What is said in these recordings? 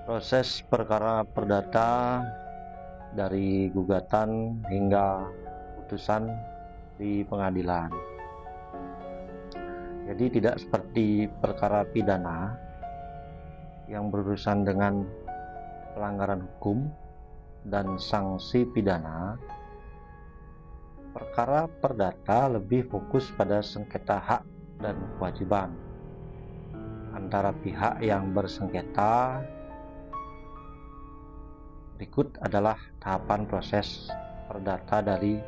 Proses perkara perdata dari gugatan hingga putusan di pengadilan. Jadi tidak seperti perkara pidana yang berurusan dengan pelanggaran hukum dan sanksi pidana. Perkara perdata lebih fokus pada sengketa hak dan kewajiban antara pihak yang bersengketa. Berikut adalah tahapan proses perdata dari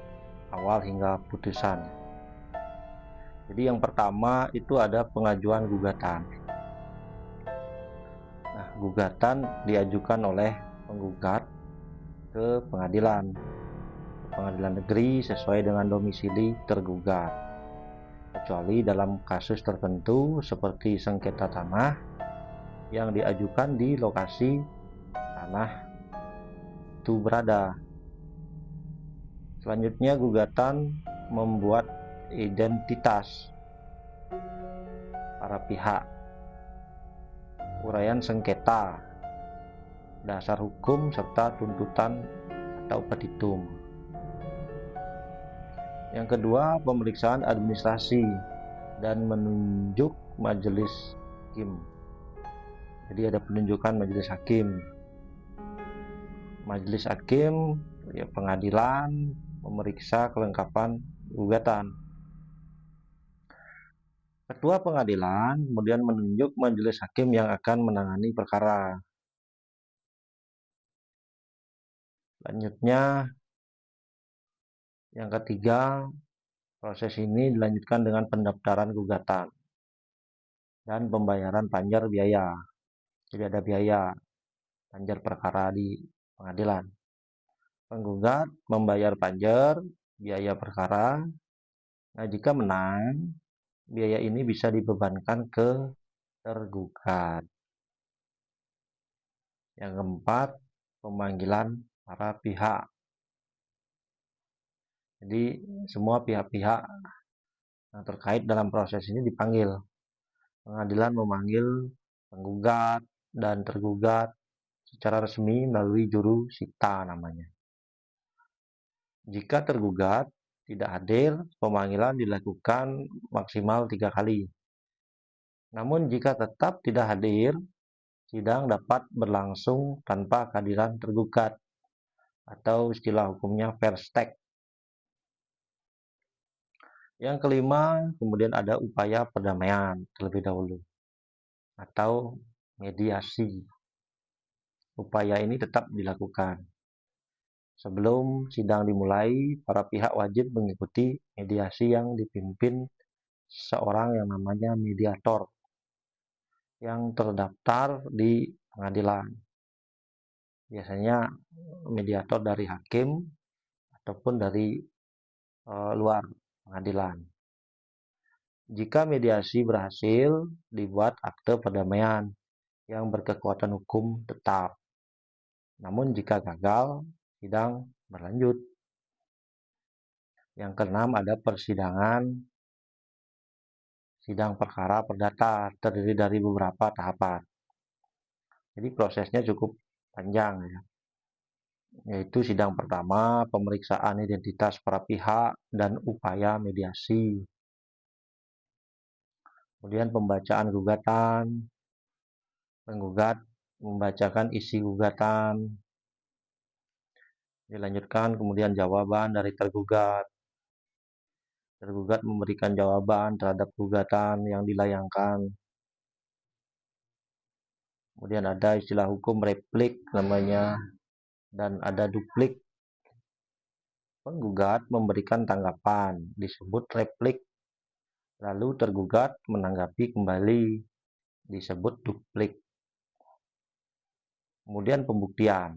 awal hingga putusan. Jadi yang pertama itu ada pengajuan gugatan. Nah, gugatan diajukan oleh penggugat ke pengadilan negeri sesuai dengan domisili tergugat, kecuali dalam kasus tertentu seperti sengketa tanah yang diajukan di lokasi tanah itu berada. Selanjutnya gugatan membuat identitas para pihak, uraian sengketa, dasar hukum serta tuntutan atau petitum. Yang kedua, pemeriksaan administrasi dan menunjuk majelis hakim. Jadi ada penunjukan majelis hakim. Majelis hakim ya pengadilan memeriksa kelengkapan gugatan. Ketua pengadilan kemudian menunjuk majelis hakim yang akan menangani perkara. Selanjutnya, yang ketiga, proses ini dilanjutkan dengan pendaftaran gugatan dan pembayaran panjar biaya. Jadi ada biaya panjar perkara di pengadilan. Penggugat membayar panjar biaya perkara. Nah, jika menang, biaya ini bisa dibebankan ke tergugat. Yang keempat, pemanggilan para pihak. Jadi semua pihak-pihak yang terkait dalam proses ini dipanggil. Pengadilan memanggil penggugat dan tergugat secara resmi melalui juru sikta namanya. Jika tergugat tidak hadir, pemanggilan dilakukan maksimal 3 kali. Namun jika tetap tidak hadir, sidang dapat berlangsung tanpa kehadiran tergugat atau istilah hukumnya fair stake. Yang kelima, kemudian ada upaya perdamaian terlebih dahulu atau mediasi. Upaya ini tetap dilakukan. Sebelum sidang dimulai, para pihak wajib mengikuti mediasi yang dipimpin seorang yang namanya mediator yang terdaftar di pengadilan. Biasanya mediator dari hakim ataupun dari luar pengadilan. Jika mediasi berhasil, dibuat akte perdamaian yang berkekuatan hukum tetap. Namun jika gagal, sidang berlanjut. Yang keenam ada persidangan. Sidang perkara perdata terdiri dari beberapa tahapan. Jadi prosesnya cukup panjang ya. Yaitu sidang pertama, pemeriksaan identitas para pihak dan upaya mediasi. Kemudian pembacaan gugatan, penggugat membacakan isi gugatan, dilanjutkan kemudian jawaban dari tergugat. Tergugat memberikan jawaban terhadap gugatan yang dilayangkan. Kemudian ada istilah hukum replik namanya, dan ada duplik. Penggugat memberikan tanggapan, disebut replik. Lalu tergugat menanggapi kembali, disebut duplik. Kemudian pembuktian.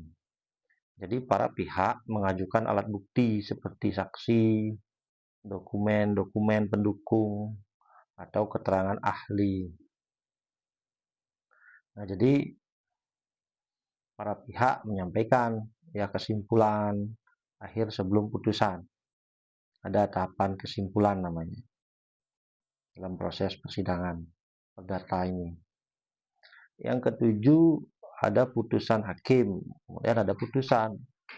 Jadi para pihak mengajukan alat bukti seperti saksi, dokumen-dokumen pendukung, atau keterangan ahli. Nah, jadi para pihak menyampaikan ya kesimpulan akhir sebelum putusan. Ada tahapan kesimpulan namanya dalam proses persidangan perdata ini. Yang ketujuh ada putusan hakim, kemudian ada putusan.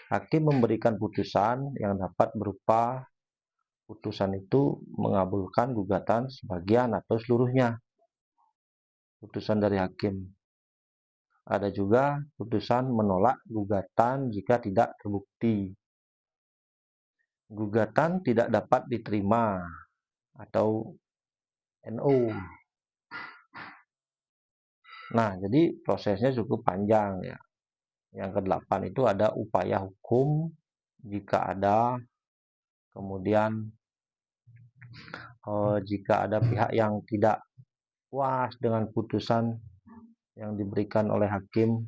Hakim memberikan putusan yang dapat berupa putusan itu mengabulkan gugatan sebagian atau seluruhnya. Putusan dari hakim. Ada juga putusan menolak gugatan jika tidak terbukti. Gugatan tidak dapat diterima atau NO. Nah, jadi prosesnya cukup panjang ya. Yang ke-8 itu ada upaya hukum jika ada, kemudian jika ada pihak yang tidak puas dengan putusan yang diberikan oleh hakim,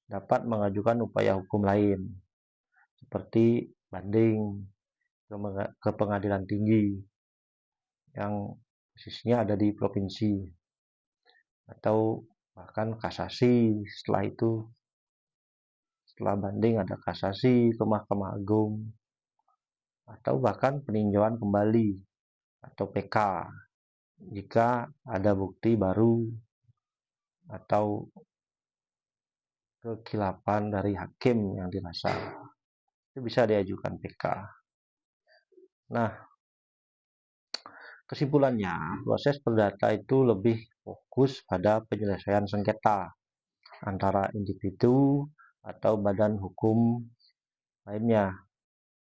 dapat mengajukan upaya hukum lain seperti banding ke pengadilan tinggi yang posisinya ada di provinsi, atau bahkan kasasi. Setelah banding ada kasasi ke Mahkamah Agung, atau bahkan peninjauan kembali atau PK jika ada bukti baru atau kekhilafan dari hakim yang dirasa. Itu bisa diajukan PK. Nah, kesimpulannya, proses perdata itu lebih fokus pada penyelesaian sengketa antara individu atau badan hukum lainnya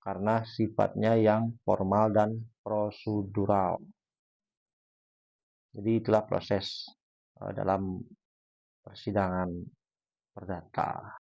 karena sifatnya yang formal dan prosedural. Jadi itulah proses dalam persidangan perdata.